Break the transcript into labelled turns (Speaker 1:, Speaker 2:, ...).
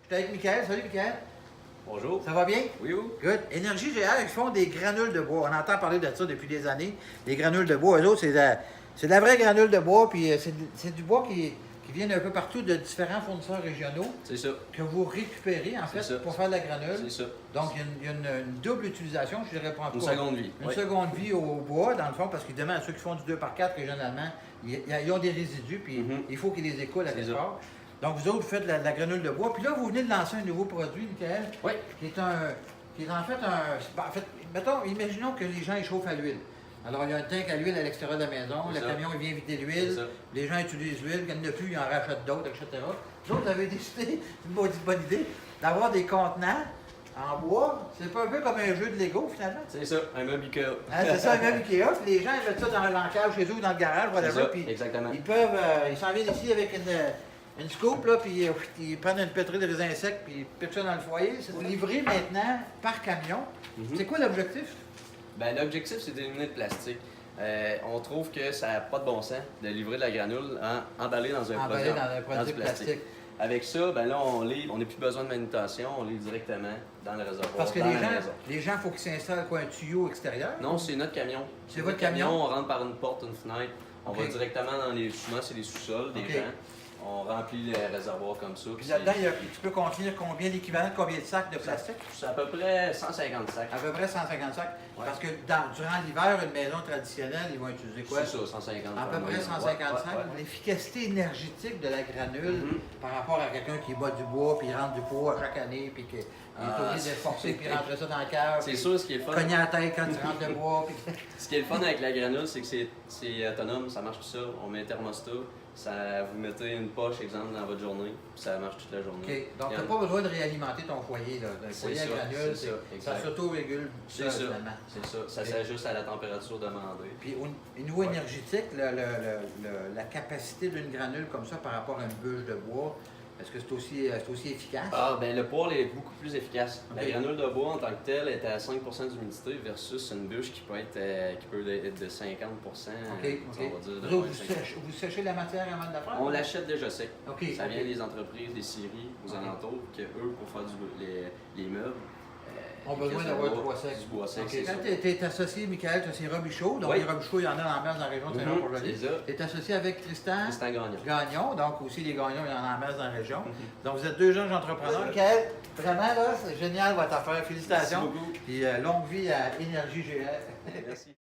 Speaker 1: Je suis avec Michael. Salut, Michael.
Speaker 2: Bonjour.
Speaker 1: Ça va bien?
Speaker 2: Oui, oui.
Speaker 1: Good. Énergie GR, ils font des granules de bois. On entend parler de ça depuis des années. Les granules de bois, eux autres, c'est de la vraie granule de bois, puis c'est du bois qui vient d'un peu partout de différents fournisseurs régionaux.
Speaker 2: C'est ça.
Speaker 1: Que vous récupérez, en fait,
Speaker 2: ça.
Speaker 1: pour faire de la granule.
Speaker 2: C'est ça.
Speaker 1: Donc, il y a une double utilisation, je dirais pas en tout
Speaker 2: Une
Speaker 1: cas.
Speaker 2: seconde vie.
Speaker 1: Une
Speaker 2: Oui.
Speaker 1: seconde vie au bois, dans le fond, parce qu'évidemment, ceux qui font du 2x4 régionalement, ils ont des résidus, puis il faut qu'ils les écoulent à quelque part. Donc, vous autres, vous faites de la granule de bois. Puis là, vous venez de lancer un nouveau produit, Michael,
Speaker 2: Oui.
Speaker 1: qui est en fait en fait, mettons, imaginons que les gens échauffent à l'huile. Alors, il y a un tank à l'huile à l'extérieur de la maison, le camion il vient vider l'huile, les gens utilisent l'huile, quand il n'y en a plus, ils en rachètent d'autres, etc. Vous autres, vous avez décidé, une bonne idée, d'avoir des contenants en bois. C'est pas un peu comme un jeu de Lego, finalement.
Speaker 2: C'est ça, un meuble Ikea.
Speaker 1: Hein, c'est ça, un meuble Ikea. Puis les gens, ils mettent ça dans l'encave chez eux ou dans le garage, whatever. Puis
Speaker 2: exactement.
Speaker 1: ils peuvent, ils s'en viennent ici avec une scoop, là, puis ils prennent une pétrie de raisins secs, puis ils pitchent ça dans le foyer. C'est livré maintenant par camion. C'est quoi l'objectif?
Speaker 2: Ben, l'objectif, c'est d'éliminer le plastique. On trouve que ça n'a pas de bon sens de livrer de la granule emballée dans un produit plastique. Avec ça, ben là, on n'a plus besoin de manutention, on livre directement dans le réservoir.
Speaker 1: Parce que les gens, il faut qu'ils s'installent quoi, un tuyau extérieur?
Speaker 2: Non, c'est notre camion.
Speaker 1: C'est votre camion?
Speaker 2: On rentre par une porte, une fenêtre. On va directement dans les. Souvent, c'est les sous-sols des gens. On remplit les réservoirs comme ça.
Speaker 1: Puis là-dedans, tu peux contenir combien d'équivalent, combien de sacs de plastique?
Speaker 2: C'est à peu près 150 sacs.
Speaker 1: À peu près 150 sacs. Ouais. Parce que durant l'hiver, une maison traditionnelle, ils vont utiliser quoi?
Speaker 2: C'est ça, 150
Speaker 1: à peu près 150 sacs. L'efficacité énergétique de la granule par rapport à quelqu'un qui bat du bois, puis il rentre du bois à chaque année, puis qu'il est obligé de forcer, puis rentrer ça dans le cave.
Speaker 2: C'est sûr, ce qui est fun.
Speaker 1: Cogner à la tête quand tu rentres le bois. Puis...
Speaker 2: Ce qui est le fun avec la granule, c'est que c'est autonome, ça marche tout ça. On met un thermostat. Vous mettez une poche, exemple, dans votre journée, puis ça marche toute la journée.
Speaker 1: OK. Donc, tu n'as pas besoin de réalimenter ton foyer. Un foyer à granule, ça s'auto-régule finalement.
Speaker 2: C'est ça. Ça s'ajuste à la température demandée.
Speaker 1: Puis, au niveau énergétique, la capacité d'une granule comme ça par rapport à une bûche de bois, est-ce que c'est aussi efficace?
Speaker 2: Ah, bien, le poêle est beaucoup plus efficace. La granule de bois, en tant que telle, est à 5 d'humidité versus une bûche qui peut être de 50 on va dire.
Speaker 1: Vous séchez la matière avant de la faire?
Speaker 2: On l'achète déjà sec. Ça vient des entreprises, des scieries aux alentours, que eux, pour faire les meubles,
Speaker 1: ont besoin d'avoir du bois sec.
Speaker 2: Du bois sec,
Speaker 1: Quand tu es associé, Michael, tu es Robichaud. Donc, les Robichaud, il y en a en masse dans la région de Saint-Jean-Port-Joli. Tu es associé avec Tristan Gagnon. Donc, aussi, les Gagnons, il y en a en masse dans la région. Donc, vous êtes deux jeunes entrepreneurs. Michael, vraiment, là, c'est génial votre affaire. Félicitations.
Speaker 2: Merci beaucoup.
Speaker 1: Puis, longue vie à Énergie GR.
Speaker 2: Merci.